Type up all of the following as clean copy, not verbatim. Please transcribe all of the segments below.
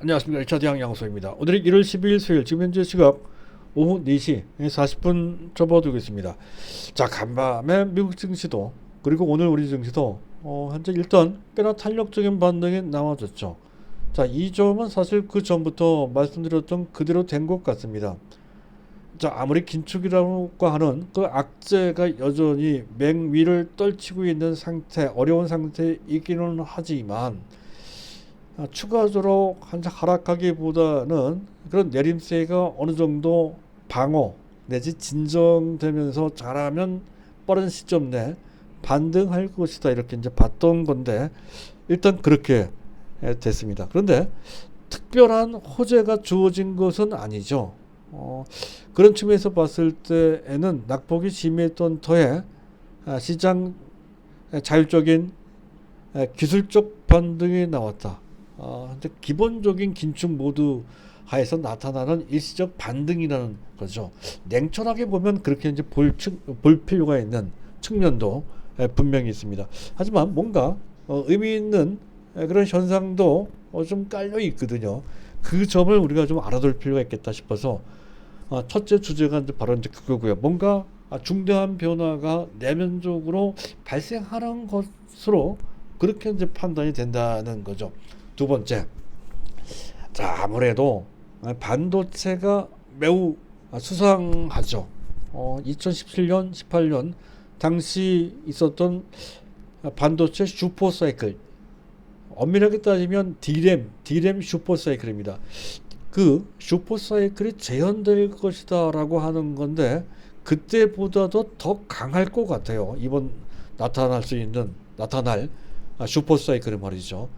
안녕하십니까. 2차 대학 양소입니다. 오늘이 1월 12일 수요일, 지금 현재 시각 오후 4시 40분 접어들고 있습니다. 자, 간밤에 미국 증시도 그리고 오늘 우리 증시도 현재 일단 꽤나 탄력적인 반등이 나와줬죠. 자, 이 점은 사실 그 전부터 말씀드렸던 그대로 된 것 같습니다. 자, 아무리 긴축이라고 하는 그 악재가 여전히 맹위를 떨치고 있는 상태, 어려운 상태이기는 하지만 추가적으로 하락하기보다는 그런 내림세가 어느 정도 방어 내지 진정되면서 잘하면 빠른 시점 내 반등할 것이다, 이렇게 이제 봤던 건데 일단 그렇게 됐습니다. 그런데 특별한 호재가 주어진 것은 아니죠. 그런 측면에서 봤을 때에는 낙폭이 심했던 터에 시장 자율적인 기술적 반등이 나왔다. 이제 기본적인 긴축 모드 하에서 나타나는 일시적 반등이라는 거죠. 냉철하게 보면 그렇게 이제 볼 필요가 있는 측면도 분명히 있습니다. 하지만 뭔가 의미 있는 그런 현상도 좀 깔려 있거든요. 그 점을 우리가 좀 알아둘 필요가 있겠다 싶어서 첫째 주제가 이제 바로 이제 그거고요. 뭔가 중대한 변화가 내면적으로 발생하는 것으로 그렇게 이제 판단이 된다는 거죠. 두 번째, 자, 아무래도 반도체가 매우 수상하죠. 2017년, 18년 당시 있었던 반도체 슈퍼사이클, 엄밀하게 따지면 디램 슈퍼사이클입니다. 그 슈퍼사이클이 재현될 것이다라고 하는 건데 그때보다도 더 강할 것 같아요. 이번 나타날 슈퍼사이클이 말이죠.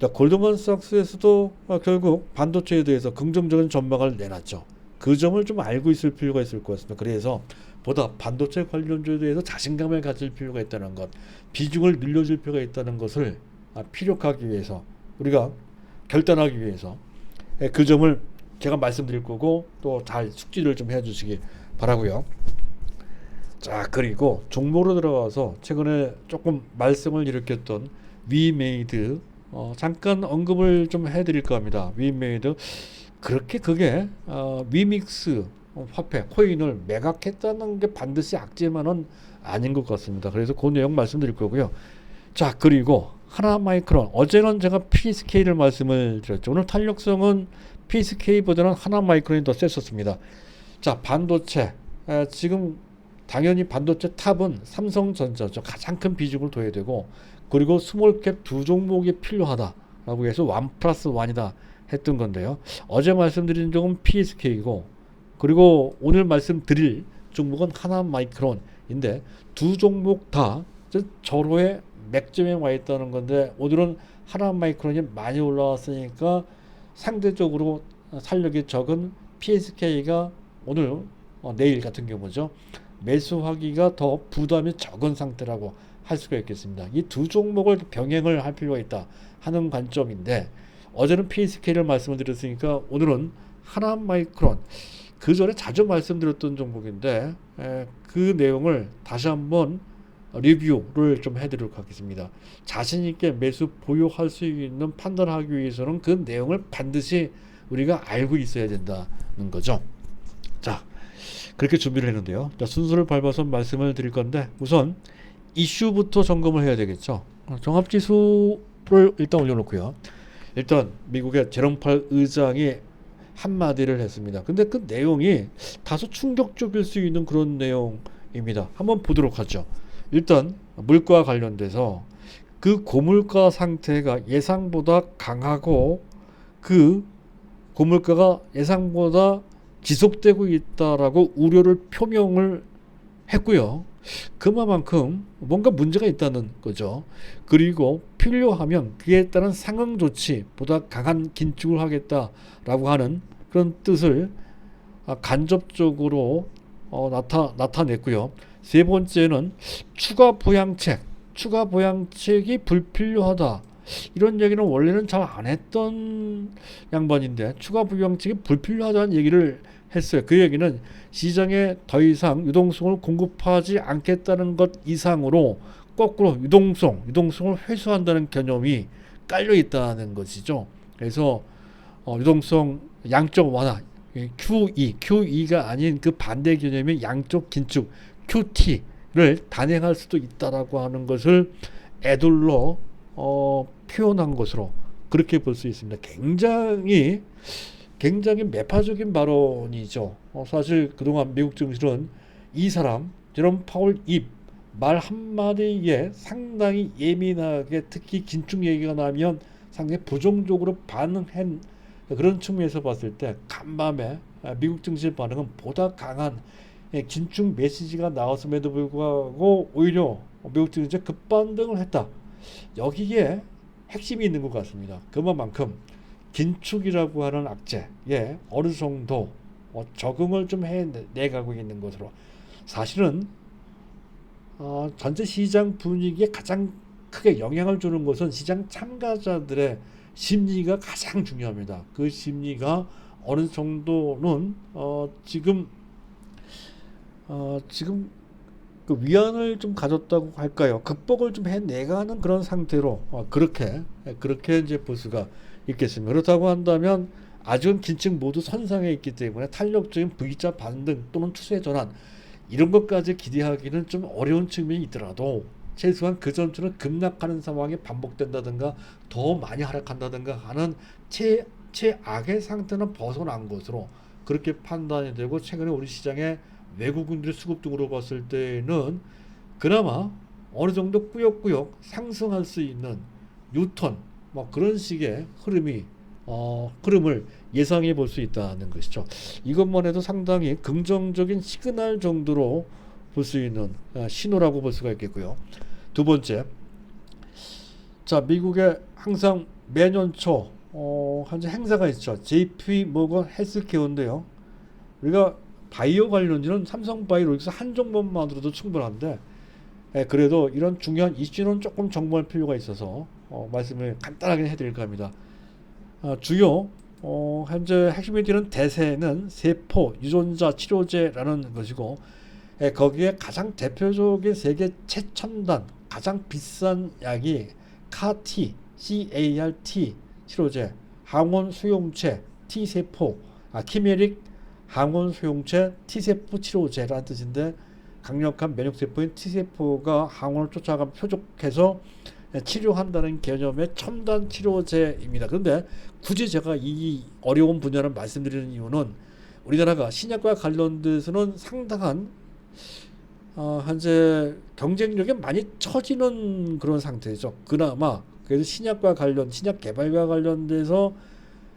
골드만삭스에서도 결국 반도체에 대해서 긍정적인 전망을 내놨죠. 그 점을 좀 알고 있을 필요가 있을 것 같습니다. 그래서 보다 반도체 관련주에 대해서 자신감을 가질 필요가 있다는 것, 비중을 늘려줄 필요가 있다는 것을 피력하기 위해서, 우리가 결단하기 위해서 그 점을 제가 말씀드릴 거고 또 잘 숙지를 좀 해주시기 바라고요. 자, 그리고 종목으로 들어가서 최근에 조금 말썽을 일으켰던 위메이드 잠깐 언급을 좀 해드릴까 합니다. 위메이드, 그렇게 그게 위믹스 화폐 코인을 매각했다는 게 반드시 악재만은 아닌 것 같습니다. 그래서 그 내용 말씀드릴 거고요. 자, 그리고 하나마이크론, 어제는 제가 P스케일을 말씀을 드렸죠. 오늘 탄력성은 P스케일보다는 하나마이크론이 더 셌었습니다. 자, 반도체, 지금 당연히 반도체 탑은 삼성전자죠. 가장 큰 비중을 둬야 되고, 그리고 스몰캡 두 종목이 필요하다라고 해서 1+1이다 했던 건데요. 어제 말씀드린 종은 PSK이고, 그리고 오늘 말씀드릴 종목은 하나마이크론인데 두 종목 다 절호의 맥점에 와 있다는 건데, 오늘은 하나마이크론이 많이 올라왔으니까 상대적으로 탄력이 적은 PSK가 오늘 내일 같은 경우죠, 매수하기가 더 부담이 적은 상태라고 할 수가 있겠습니다. 이 두 종목을 병행을 할 필요가 있다 하는 관점인데, 어제는 PSK를 말씀을 드렸으니까 오늘은 하나마이크론, 그 전에 자주 말씀드렸던 종목인데 그 내용을 다시 한번 리뷰를 좀 해드리도록 하겠습니다. 자신 있게 매수 보유할 수 있는 판단하기 위해서는 그 내용을 반드시 우리가 알고 있어야 된다는 거죠. 자, 그렇게 준비를 했는데요. 자, 순서를 밟아서 말씀을 드릴 건데, 우선 이슈부터 점검을 해야 되겠죠. 종합지수를 일단 올려놓고요. 일단 미국의 제롬 팔 의장이 한마디를 했습니다. 근데 그 내용이 다소 충격적일 수 있는 그런 내용입니다. 한번 보도록 하죠. 일단 물가 관련돼서 그 고물가 상태가 예상보다 강하고 그 고물가가 예상보다 지속되고 있다라고 우려를 표명을 했고요. 그만큼 뭔가 문제가 있다는 거죠. 그리고 필요하면 그에 따른 상응 조치보다 강한 긴축을 하겠다라고 하는 그런 뜻을 간접적으로 나타냈고요. 세 번째는 추가 부양책이 불필요하다, 이런 얘기는 원래는 잘 안 했던 양반인데 추가 부양책이 불필요하다는 얘기를 했어요. 그 얘기는 시장에 더 이상 유동성을 공급하지 않겠다는 것 이상으로 거꾸로 유동성을 회수한다는 개념이 깔려 있다는 것이죠. 그래서 유동성 양적 완화 QE가 아닌 그 반대 개념의 양적 긴축 QT를 단행할 수도 있다라고 하는 것을 애둘러 표현한 것으로 그렇게 볼 수 있습니다. 굉장히 매파적인 발언이죠. 사실 그동안 미국 증시는 이 사람 제롬 파월 입 말 한마디에 상당히 예민하게 특히 긴축 얘기가 나면 상당히 부정적으로 반응한 그런 측면에서 봤을 때 간밤에 미국 증시 반응은 보다 강한 긴축 메시지가 나왔음에도 불구하고 오히려 미국 증시가 급반등을 했다. 여기에 핵심이 있는 것 같습니다. 그만큼 긴축이라고 하는 악재에 어느 정도 적응을 좀 해내가고 있는 것으로 사실은 전체 시장 분위기에 가장 크게 영향을 주는 것은 시장 참가자들의 심리가 가장 중요합니다. 그 심리가 어느 정도는 지금 그 위안을 좀 가졌다고 할까요? 극복을 좀 해내가는 그런 상태로 그렇게 이제 볼 수가 있겠습니다. 그렇다고 한다면 아직은 긴축 모두 선상에 있기 때문에 탄력적인 V자 반등 또는 추세 전환 이런 것까지 기대하기는 좀 어려운 측면이 있더라도 최소한 그 전처럼 급락하는 상황이 반복된다든가 더 많이 하락한다든가 하는 최악의 상태는 벗어난 것으로 그렇게 판단이 되고 최근에 우리 시장의 외국인들의 수급 등으로 봤을 때는 그나마 어느 정도 꾸역꾸역 상승할 수 있는 뉴턴 그런 식의 흐름을 예상해 볼 수 있다는 것이죠. 이것만 해도 상당히 긍정적인 시그널 정도로 볼 수 있는 신호라고 볼 수가 있겠고요. 두 번째, 자 미국에 항상 매년 초 현재 행사가 있죠. JP 모건 헬스케어인데요. 우리가 바이오 관련주는 삼성바이오로직스 한 종목만으로도 충분한데 그래도 이런 중요한 이슈는 조금 정보할 필요가 있어서 말씀을 간단하게 해드릴까 합니다. 주요 현재 핵심이 되는 대세는 세포 유전자 치료제라는 것이고 거기에 가장 대표적인 세계 최첨단 가장 비싼 약이 CAR-T 치료제 항원 수용체 T세포 키메릭 항원 수용체 T세포 치료제라는 뜻인데 강력한 면역세포인 T세포가 항원을 쫓아가 표적해서 치료한다는 개념의 첨단 치료제입니다. 그런데 굳이 제가 이 어려운 분야를 말씀드리는 이유는 우리나라가 신약과 관련돼서는 상당한 현재 경쟁력에 많이 처지는 그런 상태죠. 그나마 그래서 신약 개발과 관련돼서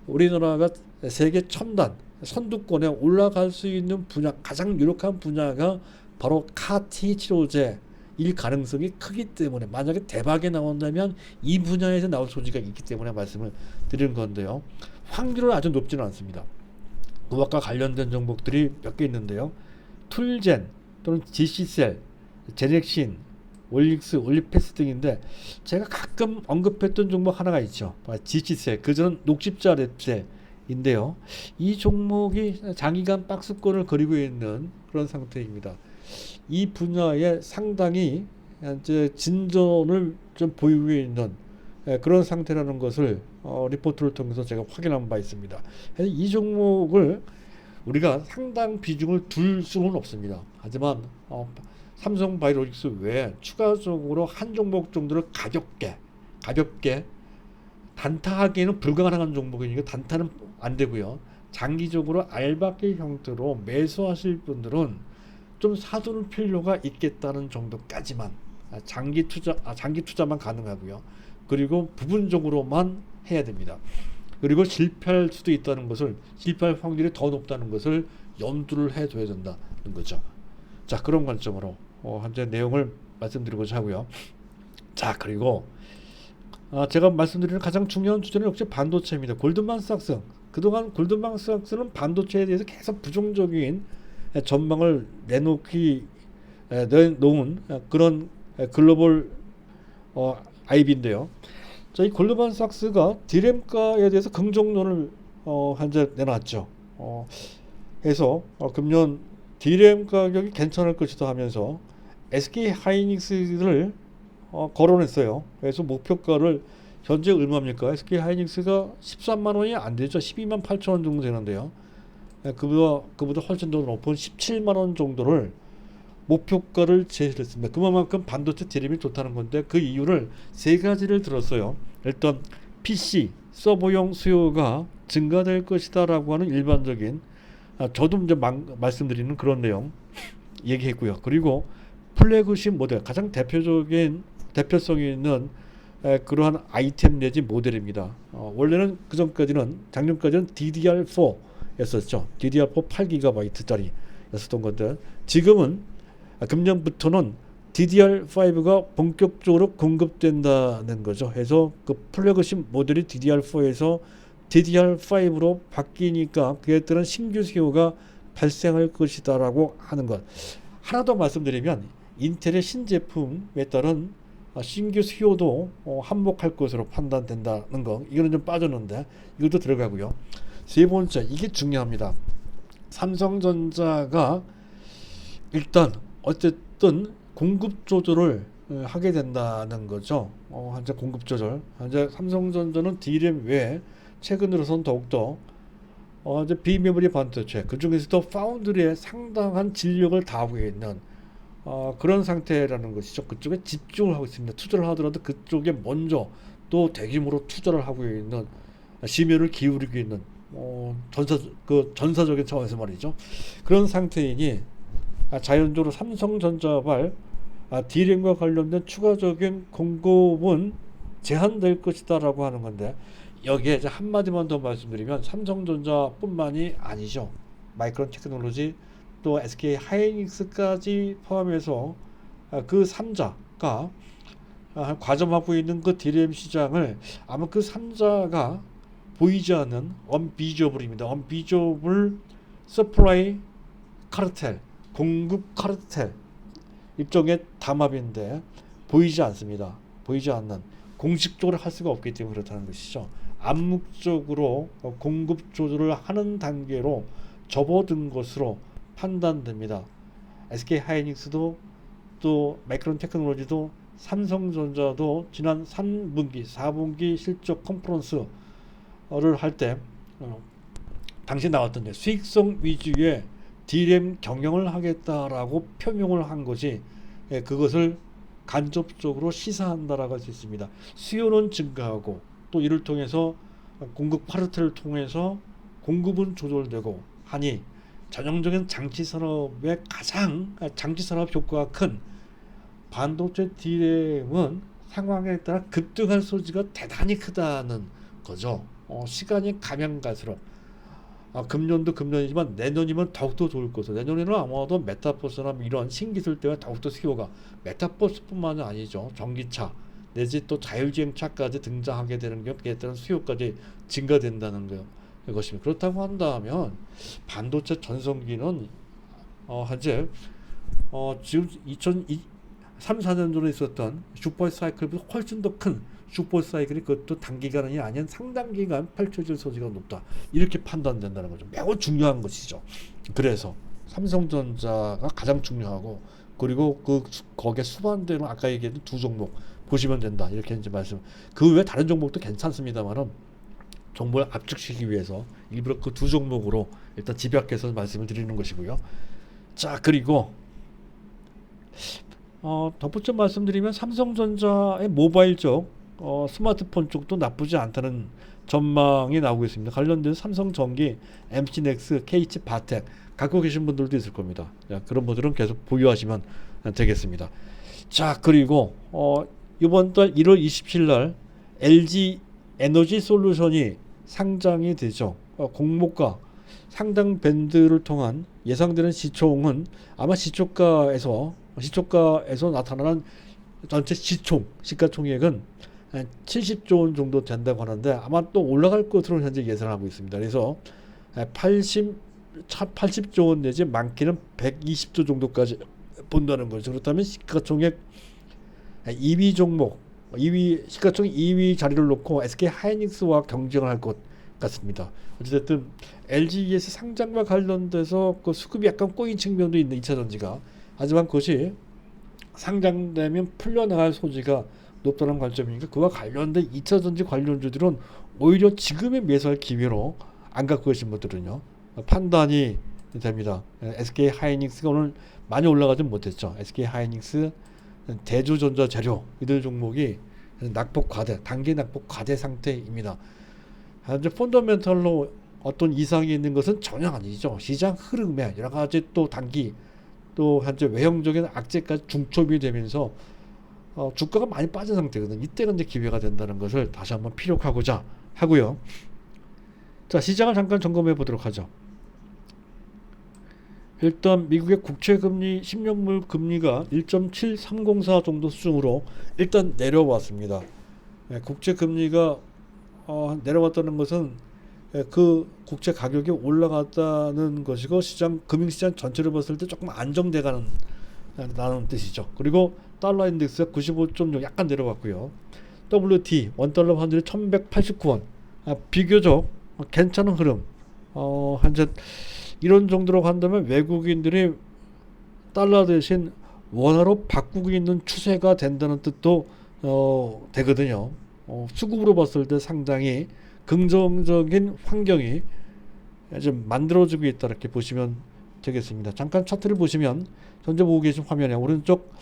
우리나라가 세계 첨단 선두권에 올라갈 수 있는 분야 가장 유력한 분야가 바로 CAR-T 치료제 일 가능성이 크기 때문에 만약에 대박이 나온다면 이 분야에서 나올 소지가 있기 때문에 말씀을 드리는 건데요. 확률은 아주 높지는 않습니다. 그와 관련된 종목들이 몇 개 있는데요. 툴젠 또는 GC셀, 제넥신, 올릭스, 올리패스 등인데 제가 가끔 언급했던 종목 하나가 있죠. GC셀, 그저는 녹십자 랩셀인데요. 이 종목이 장기간 박스권을 그리고 있는 그런 상태입니다. 이 분야에 상당히 이제 진전을 좀 보이고 있는 그런 상태라는 것을 리포트를 통해서 제가 확인한 바 있습니다. 이 종목을 우리가 상당 비중을 둘 수는 없습니다. 하지만 삼성바이오로직스 외에 추가적으로 한 종목 정도를 가볍게 단타하기에는 불가능한 종목이니까 단타는 안 되고요. 장기적으로 알박기 형태로 매수하실 분들은 좀 사둘 필요가 있겠다는 정도까지만 장기 투자만 가능하고요. 그리고 부분적으로만 해야 됩니다. 그리고 실패할 수도 있다는 것을 실패할 확률이 더 높다는 것을 염두를 해둬야 된다는 거죠. 자 그런 관점으로 현재 내용을 말씀드리고자 하고요. 자 그리고 제가 말씀드리는 가장 중요한 주제는 역시 반도체입니다. 골드만삭스 그동안 골드만삭스는 반도체에 대해서 계속 부정적인 전망을 내놓은 그런 글로벌 IB인데요. 자, 이 골드만삭스가 디램가에 대해서 긍정론을 현재 내놨죠. 해서 금년 디램 가격이 괜찮을 것이다 하면서 SK 하이닉스를 거론했어요. 그래서 목표가를 현재 얼마입니까? SK 하이닉스가 13만 원이 안 되죠. 12만 8천 원 정도 되는데요. 그보다 훨씬 더 높은 17만 원 정도를 목표가를 제시했습니다. 그만큼 반도체 디램이 좋다는 건데 그 이유를 세 가지를 들었어요. 일단 PC 서버용 수요가 증가될 것이다라고 하는 일반적인 저도 이제 말씀드리는 그런 내용 얘기했고요. 그리고 플래그십 모델 가장 대표성이 있는 그러한 아이템 내지 모델입니다. 원래는 그 전까지는 작년까지는 DDR4였었죠. DDR4 8GB 였었던 건데 지금은 금년부터는 DDR5가 본격적으로 공급된다는 거죠. 해서 그 플래그십 모델이 DDR4에서 DDR5로 바뀌니까 그에 따른 신규 수요가 발생할 것이다라고 하는 것. 하나 더 말씀드리면 인텔의 신제품에 따른 신규 수요도 한몫할 것으로 판단된다는 거. 이거는 좀 빠졌는데 이것도 들어가고요. 세 번째, 이게 중요합니다. 삼성전자가 일단 어쨌든 공급 조절을 하게 된다는 거죠. 현재 공급 조절. 현재 삼성전자는 D램 외에 최근 들어서는 더욱더 이제 비메모리 반도체, 그 중에서도 파운드리에 상당한 진력을 다하고 있는 그런 상태라는 것이죠. 그쪽에 집중을 하고 있습니다. 투자를 하더라도 그쪽에 먼저 또 대규모로 투자를 하고 있는, 심혈을 기울이고 있는 전사적인 차원에서 말이죠. 그런 상태이니 자연적으로 삼성전자발 D램과 관련된 추가적인 공급은 제한될 것이다라고 하는 건데, 여기에 이제 한마디만 더 말씀드리면 삼성전자뿐만이 아니죠. 마이크론 테크놀로지 또 SK 하이닉스까지 포함해서 그 3자가 과점하고 있는 그 D램 시장을 아마 그 3자가 보이지 않는 언비저블입니다. 언비저블 서플라이 카르텔, 공급 카르텔 일종의 담합인데 보이지 않습니다. 보이지 않는, 공식적으로 할 수가 없기 때문에 그렇다는 것이죠. 암묵적으로 공급 조절을 하는 단계로 접어든 것으로 판단됩니다. SK 하이닉스도 또 마이크론 테크놀로지도 삼성전자도 지난 3분기, 4분기 실적 컨퍼런스를 할 때 당시 나왔던 수익성 위주의 D램 경영을 하겠다라고 표명을 한 것이 그것을 간접적으로 시사한다라고 할 수 있습니다. 수요는 증가하고 또 이를 통해서 공급 카르텔을 통해서 공급은 조절되고 하니 전형적인 장치산업의 가장 장치산업 효과가 큰 반도체 D램은 상황에 따라 급등할 소지가 대단히 크다는 거죠. 시간이 가면 갈수록 금년도 금년이지만 내년이면 더욱더 좋을 것으로, 내년에는 아마도 메타버스나 이런 신기술 때문에 더욱더 수요가, 메타버스뿐만 아니죠, 전기차 내지 또 자율주행차까지 등장하게 되는 게 그에 따른 수요까지 증가된다는 것입니다. 그렇다고 한다면 반도체 전성기는 현재 지금 2003, 4년 전에 있었던 슈퍼사이클보다 훨씬 더 큰 슈퍼사이클이 그것도 단기간이 아닌 상단기간 펼쳐질 소지가 높다, 이렇게 판단된다는 거죠. 매우 중요한 것이죠. 그래서 삼성전자가 가장 중요하고, 그리고 거기에 수반되는 아까 얘기했던 두 종목 보시면 된다, 이렇게 이제 말씀. 그 외에 다른 종목도 괜찮습니다만은 정보를 압축시키기 위해서 일부러 그 두 종목으로 일단 집약해서 말씀을 드리는 것이고요. 자, 그리고 덧붙여 말씀드리면 삼성전자의 모바일 쪽 스마트폰 쪽도 나쁘지 않다는 전망이 나오고 있습니다. 관련된 삼성전기, MC넥스, KT 바텍 갖고 계신 분들도 있을 겁니다. 자, 그런 분들은 계속 보유하시면 되겠습니다. 자, 그리고 이번 달 1월 27일 날 LG 에너지 솔루션이 상장이 되죠. 공모가 상당 밴드를 통한 예상되는 시총은 아마 시초가에서 나타나는 전체 시가총액은 70조 원 정도 된다고 하는데 아마 또 올라갈 것으로 현재 예상하고 있습니다. 그래서 80조 원 내지 많게는 120조 정도까지 본다는 거죠. 그렇다면 시가총액 2위 종목, 시가총액 2위 자리를 놓고 SK 하이닉스와 경쟁을 할 것 같습니다. 어쨌든 LGES 상장과 관련돼서 그 수급이 약간 꼬인 측면도 있는 2차전지가, 하지만 그것이 상장되면 풀려나갈 소지가 높다는 관점이니까 그와 관련된 2차전지 관련주들은 오히려 지금의 매수할 기회로 안 갖고 계신 분들은요 판단이 됩니다. SK 하이닉스가 오늘 많이 올라가진 못했죠. SK 하이닉스, 대주전자 재료 이들 종목이 낙폭 과대, 단기 낙폭 과대 상태입니다. 현재 펀더멘털로 어떤 이상이 있는 것은 전혀 아니죠. 시장 흐름에 여러 가지 또 단기 또 현재 외형적인 악재까지 중첩이 되면서 주가가 많이 빠진 상태거든요. 이때가 이제 기회가 된다는 것을 다시 한번 피력하고자 하고요. 자, 시장을 잠깐 점검해 보도록 하죠. 일단 미국의 국채금리 10년물 금리가 1.7304 정도 수준으로 일단 내려왔습니다. 국채금리가 내려왔다는 것은 그 국채 가격이 올라갔다는 것이고 시장 금융시장 전체를 봤을 때 조금 안정돼가는 라는 뜻이죠. 그리고 달러 인덱스가 95.6 약간 내려왔고요. WT 원달러 환율이 1189원 비교적 괜찮은 흐름. 현재 이런 정도로 간다면 외국인들이 달러 대신 원화로 바꾸고 있는 추세가 된다는 뜻도 되거든요. 수급으로 봤을 때 상당히 긍정적인 환경이 좀 만들어지고 있다 이렇게 보시면 되겠습니다. 잠깐 차트를 보시면 현재 보고 계신 화면에 오른쪽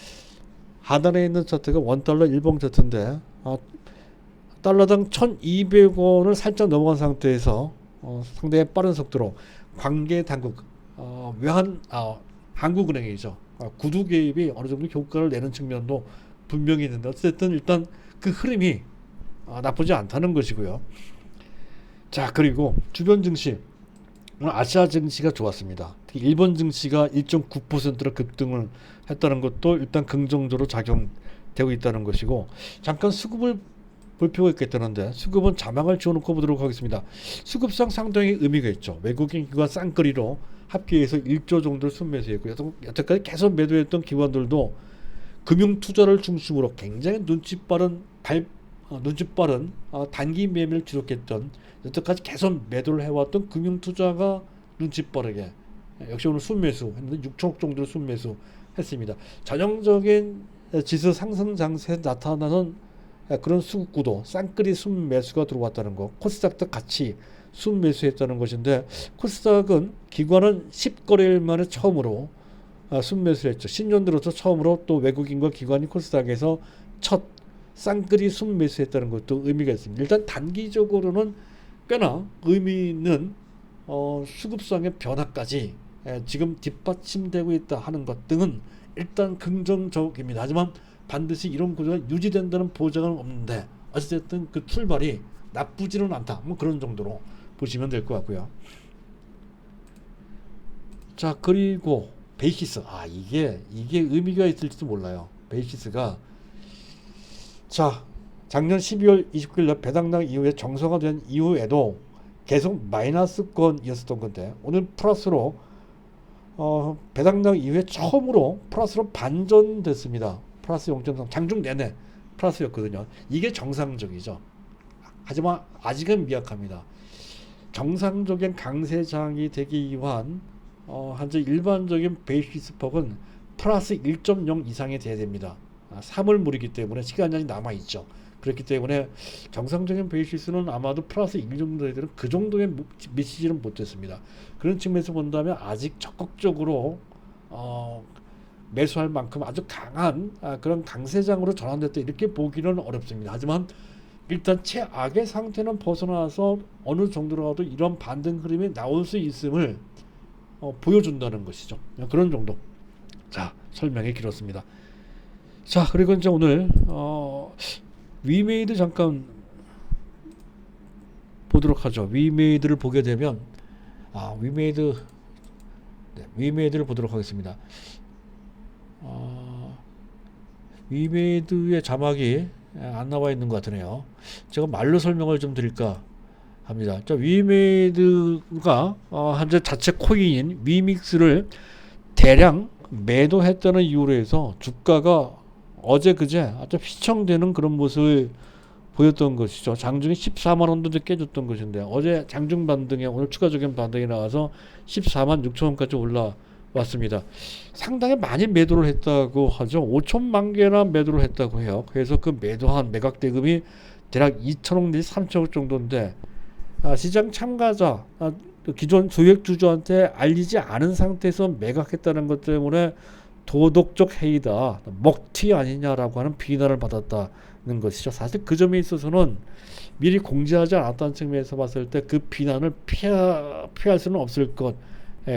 하단에 있는 차트가 원달러 일봉 차트인데 달러당 1200원을 살짝 넘어간 상태에서 상당히 빠른 속도로 관계 당국 한국은행이죠. 구두 개입이 어느 정도 효과를 내는 측면도 분명히 있는데 어쨌든 일단 그 흐름이 나쁘지 않다는 것이고요. 자, 그리고 주변 증시 오늘 아시아 증시가 좋았습니다. 특히 일본 증시가 1.9%로 급등을 했다는 것도 일단 긍정적으로 작용되고 있다는 것이고 잠깐 수급을 볼 필요가 있겠다는데 수급은 자막을 지어놓고 보도록 하겠습니다. 수급상 상당히 의미가 있죠. 외국인 기관 쌍끌이로 합계해서 1조 정도를 순매수했고 여태까지 계속 매도했던 기관들도 금융투자를 중심으로 굉장히 눈치 빠른 단기 매매를 기록했던 여태까지 계속 매도를 해왔던 금융투자가 눈치 빠르게 역시 오늘 순매수 했는데 6천억 정도를 순매수 했습니다. 전형적인 지수 상승 장세에 나타나는 그런 수급구도 쌍끌이 순매수가 들어왔다는 거. 코스닥도 같이 순매수했다는 것인데 코스닥은 기관은 10거래일 만에 처음으로 순매수를 했죠. 신년 들어서 처음으로 또 외국인과 기관이 코스닥에서 첫 쌍끌이 순매수했다는 것도 의미가 있습니다. 일단 단기적으로는 꽤나 의미 있는 수급상의 변화까지 지금 뒷받침되고 있다 하는 것 등은 일단 긍정적입니다. 하지만 반드시 이런 구조가 유지된다는 보장은 없는데 어쨌든 그 출발이 나쁘지는 않다. 뭐 그런 정도로 보시면 될 것 같고요. 자, 그리고 베이시스. 이게 의미가 있을지도 몰라요. 베이시스가 자, 작년 12월 29일 날 배당당 이후에 정상화된 이후에도 계속 마이너스권이었던 건데 오늘 플러스로 배당당 이후에 처음으로 플러스로 반전됐습니다. 플러스 0.3 장중 내내 플러스였거든요. 이게 정상적이죠. 하지만 아직은 미약합니다. 정상적인 강세장이 되기 위한 현재 일반적인 베이시스 폭은 플러스 1.0 이상이 돼야 됩니다. 3월물이기 때문에 시간이 남아있죠. 그렇기 때문에 정상적인 베이시스는 아마도 플러스 1 정도에 되는 그 정도에 미치지는 못했습니다. 그런 측면에서 본다면 아직 적극적으로 매수할 만큼 아주 강한 그런 강세장으로 전환됐다 이렇게 보기는 어렵습니다. 하지만 일단 최악의 상태는 벗어나서 어느 정도로라도 이런 반등 흐름이 나올 수 있음을 보여준다는 것이죠. 그런 정도. 자, 설명이 길었습니다. 자, 그리고 이제 오늘 위메이드 잠깐 보도록 하죠. 위메이드를 보게 되면 위메이드를 보도록 하겠습니다. 위메이드의 자막이 안 나와 있는 것 같으네요. 제가 말로 설명을 좀 드릴까 합니다. 자, 위메이드가 현재 자체 코인인 위믹스를 대량 매도했다는 이유로 해서 주가가 어제 그제 아주 휘청되는 그런 모습을 보였던 것이죠. 장중에 14만원도 깨졌던 것인데 어제 장중 반등에 오늘 추가적인 반등이 나와서 14만 6천원까지 왔습니다. 상당히 많이 매도를 했다고 하죠. 5천만 개나 매도를 했다고 해요. 그래서 그 매도한 매각 대금이 대략 2천억 내지 3천억 정도인데 시장 참가자 기존 소액주주한테 알리지 않은 상태에서 매각했다는 것 때문에 도덕적 해이다, 먹튀 아니냐라고 하는 비난을 받았다는 것이죠. 사실 그 점에 있어서는 미리 공지하지 않았다는 측면에서 봤을 때 그 비난을 피할 수는 없을 것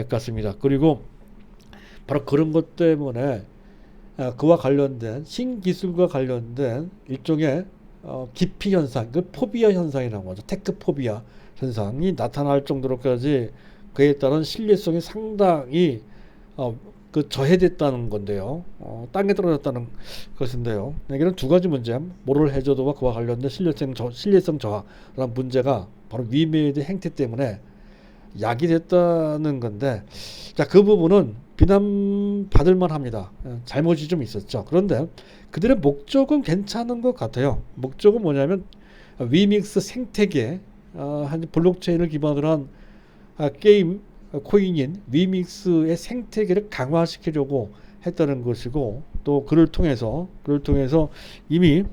같습니다. 그리고 바로 그런 것 때문에 그와 관련된 신기술과 관련된 일종의 기피 현상, 그 포비아 현상이라고 하죠. 테크포비아 현상이 나타날 정도로까지 그에 따른 신뢰성이 상당히 그 저해됐다는 건데요. 땅에 떨어졌다는 것인데요. 여기는 두 가지 문제, 모럴 해저드와 그와 관련된 신뢰성 저하라는 문제가 바로 위메이드 행태 때문에 야기됐다는 건데, 자, 그 부분은 비난받을 만합니다. 잘못이 좀 있었죠. 그런데 그들의 목적은 괜찮은 것 같아요. 목적은 뭐냐면 위믹스 생태계, 한 블록체인을 기반으로 한 게임 코인인 위믹스의 생태계를 강화시키려고 했다는 것이고, 또 그를 통해서 이미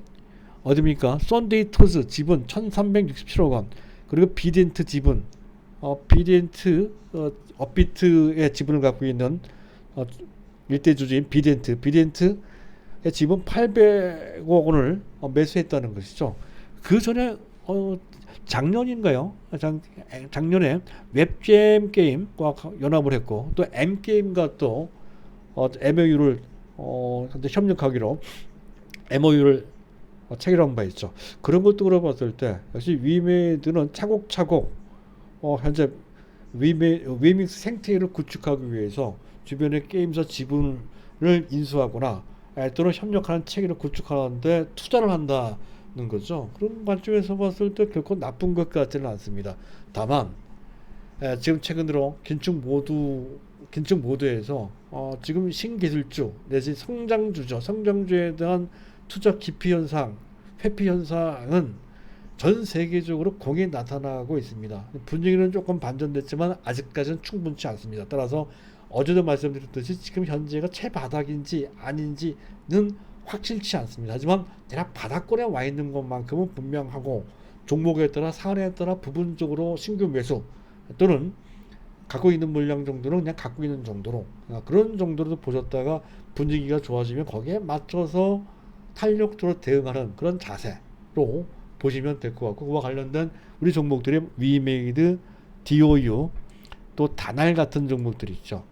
어디입니까? 썬데이 토즈 지분 1367억 원, 그리고 비덴트 지분 비덴트 업비트의 지분을 갖고 있는 일대 주주인 비덴트의 지분 800억 원을 매수했다는 것이죠. 그 전에 작년인가요? 작년에 웹잼 게임과 연합을 했고, 또 M 게임과 또 MOU를 협력하기로 MOU를 체결한 바 있죠. 그런 것도 그려봤을 때 역시 위메이드는 차곡차곡 현재 위믹스 생태계를 구축하기 위해서 주변의 게임사 지분을 인수하거나 또는 협력하는 체계를 구축하는데 투자를 한다는 거죠. 그런 관점에서 봤을 때 결코 나쁜 것 같지는 않습니다. 다만 지금 최근 들어 긴축 모드에서 지금 신기술주 내지 성장주에 대한 투자 기피 현상, 회피 현상은 전 세계적으로 공히 나타나고 있습니다. 분위기는 조금 반전됐지만 아직까지는 충분치 않습니다. 따라서 어제도 말씀드렸듯이 지금 현재가 최바닥인지 아닌지는 확실치 않습니다. 하지만 대략 바닥권에 와 있는 것만큼은 분명하고, 종목에 따라 사안에 따라 부분적으로 신규 매수 또는 갖고 있는 물량 정도는 그냥 갖고 있는 정도로, 그런 정도로 보셨다가 분위기가 좋아지면 거기에 맞춰서 탄력적으로 대응하는 그런 자세로 보시면 될 것 같고, 그와 관련된 우리 종목들의 위메이드, DOU, 또 다날 같은 종목들이 있죠.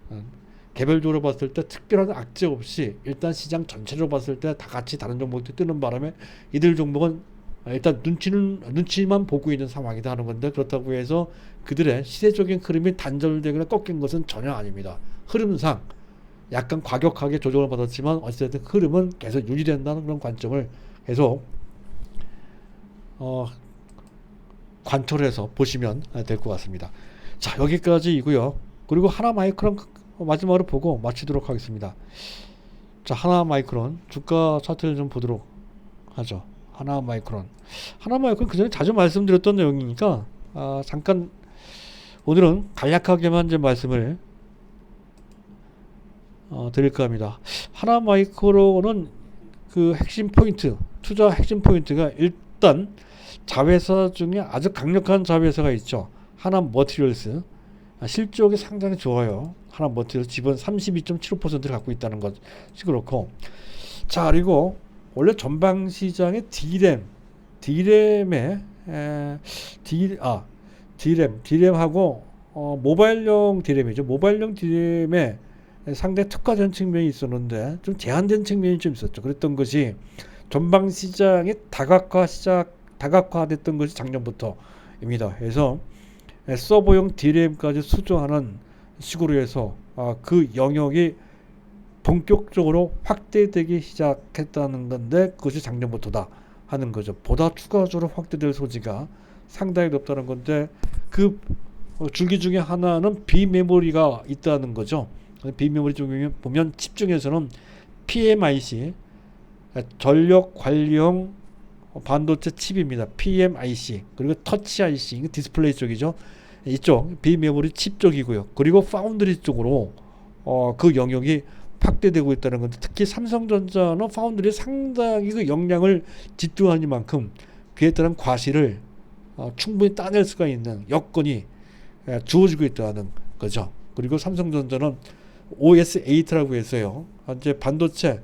개별적으로 봤을 때 특별한 악재 없이 일단 시장 전체로 봤을 때 다 같이 다른 종목들이 뜨는 바람에 이들 종목은 일단 눈치만 보고 있는 상황이다 하는 건데, 그렇다고 해서 그들의 시세적인 흐름이 단절되거나 꺾인 것은 전혀 아닙니다. 흐름상 약간 과격하게 조정을 받았지만 어쨌든 흐름은 계속 유지된다는 그런 관점을 계속 관철해서 보시면 될 것 같습니다. 자, 여기까지이고요. 그리고 하나마이크론 마지막으로 보고 마치도록 하겠습니다. 자, 하나마이크론 주가 차트를 좀 보도록 하죠. 하나마이크론 그전에 자주 말씀드렸던 내용이니까 잠깐 오늘은 간략하게만 이제 말씀을 드릴까 합니다. 하나마이크론은 그 핵심 포인트, 투자 핵심 포인트가 일단 자회사 중에 아주 강력한 자회사가 있죠. 하나머티리얼스. 실적이 상당히 좋아요. 하나머티리얼스 지분 32.75%를 갖고 있다는 것이 그렇고, 자, 그리고 원래 전방시장의 디램하고 모바일용 디램이죠. 모바일용 디램에 상당히 특화된 측면이 있었는데 좀 제한된 측면이 좀 있었죠. 그랬던 것이 전방시장의 다각화됐던 것이 작년부터입니다. 그래서 서버용 디램까지 수주하는 식으로 해서 그 영역이 본격적으로 확대되기 시작했다는 건데, 그것이 작년부터다 하는 거죠. 보다 추가적으로 확대될 소지가 상당히 높다는 건데, 그 줄기 중에 하나는 비메모리가 있다는 거죠. 비메모리 중에 보면 칩 중에서는 PMIC, 전력 관리용 반도체 칩입니다. PMIC, 그리고 터치 IC, 디스플레이 쪽이죠. 이쪽 비메모리 칩 쪽이고요. 그리고 파운드리 쪽으로 그 영역이 확대되고 있다는 건데, 특히 삼성전자나 파운드리 상당히 그 역량을 집중하니만큼 그에 따른 과실을 충분히 따낼 수가 있는 여건이 주어지고 있다는 거죠. 그리고 삼성전자는 OS8라고 해서요, 이제 반도체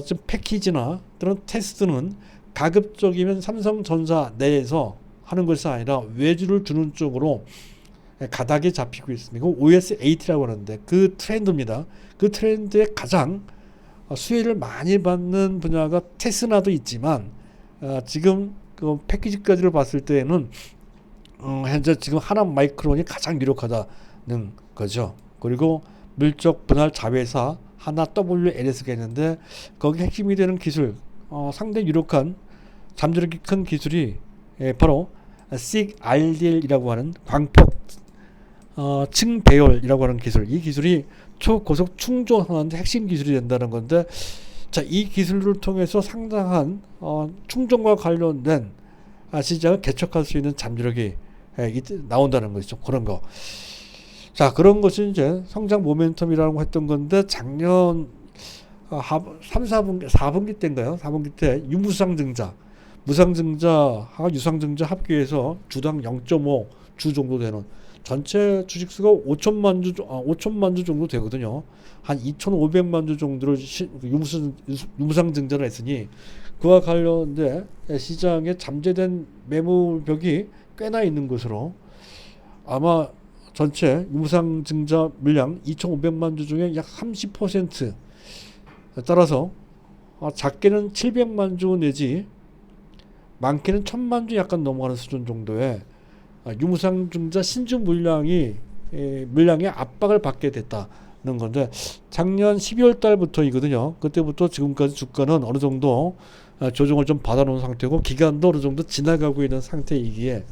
좀 패키지나 그런 테스트는 가급적이면 삼성전자 내에서 하는 것이 아니라 외주를 주는 쪽으로 가닥이 잡히고 있습니다. OS8이라고 하는데 그 트렌드입니다. 그 트렌드에 가장 수혜를 많이 받는 분야가 테스나도 있지만, 지금 그 패키지까지를 봤을 때에는 현재 지금 하남 마이크론이 가장 유력하다는 거죠. 그리고 밀접 분할 자회사 하나 WLS가 있는데, 거기 핵심이 되는 기술, 상당히 유력한 잠재력이 큰 기술이 바로 SiC-RDL이라고 하는 광폭 층배열이라고 하는 기술. 이 기술이 초고속 충전하는데 핵심 기술이 된다는 건데, 자, 이 기술을 통해서 상당한 충전과 관련된 시장을 개척할 수 있는 잠재력이 나온다는 것이죠. 그런 거. 자, 그런 것이 이제 성장 모멘텀이라고 했던 건데, 작년 3, 4분기 때인가요? 4분기 때 유무상증자, 무상증자와 유상증자 합계해서 주당 0.5 주 정도 되는, 전체 주식수가 5천만 주 정도 되거든요. 한 2,500만 주 정도로 유무상증자를 했으니, 그와 관련된 시장에 잠재된 매물벽이 꽤나 있는 것으로, 아마 전체 유무상증자 물량 2,500만 주 중에 약 30%, 따라서 작게는 700만 주 내지 많게는 1,000만 주 약간 넘어가는 수준 정도의 유무상증자 신주 물량에 압박을 받게 됐다는 건데, 작년 12월 달부터이거든요. 그때부터 지금까지 주가는 어느 정도 조정을 좀 받아놓은 상태고, 기간도 어느 정도 지나가고 있는 상태이기에,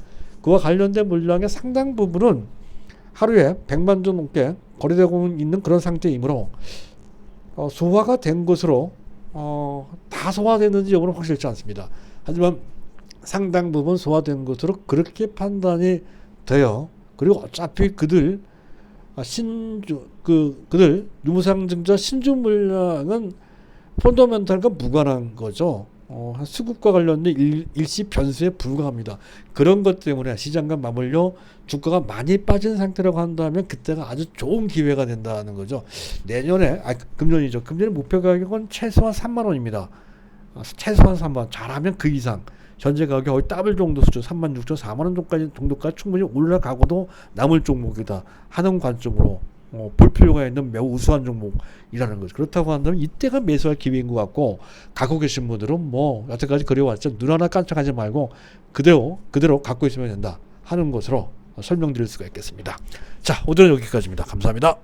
그와 관련된 물량의 상당 부분은 하루에 100만 주 넘게 거래되고 있는 그런 상태이므로, 소화가 된 것으로 다 소화됐는지 여부는 확실치 않습니다. 하지만 상당 부분 소화된 것으로 그렇게 판단이 돼요. 그리고 어차피 그들 유무상증자 신주 물량은 펀더멘탈과 무관한 거죠. 수급과 관련된 일시 변수에 불과합니다. 그런 것 때문에 시장과 맞물려 주가가 많이 빠진 상태라고 한다면 그때가 아주 좋은 기회가 된다는 거죠. 내년에, 금년이죠. 금년의 목표 가격은 최소한 3만 원입니다. 최소한 3만 원. 잘하면 그 이상. 현재 가격이 거의 더블 정도 수준, 36,000, 4만 원 정도까지 충분히 올라가고도 남을 종목이다 하는 관점으로 볼 필요가 있는 매우 우수한 종목이라는 거죠. 그렇다고 한다면 이때가 매수할 기회인 것 같고, 갖고 계신 분들은 여태까지 그래왔죠. 눈 하나 깜짝하지 말고 그대로 갖고 있으면 된다 하는 것으로 설명드릴 수가 있겠습니다. 자, 오늘은 여기까지입니다. 감사합니다.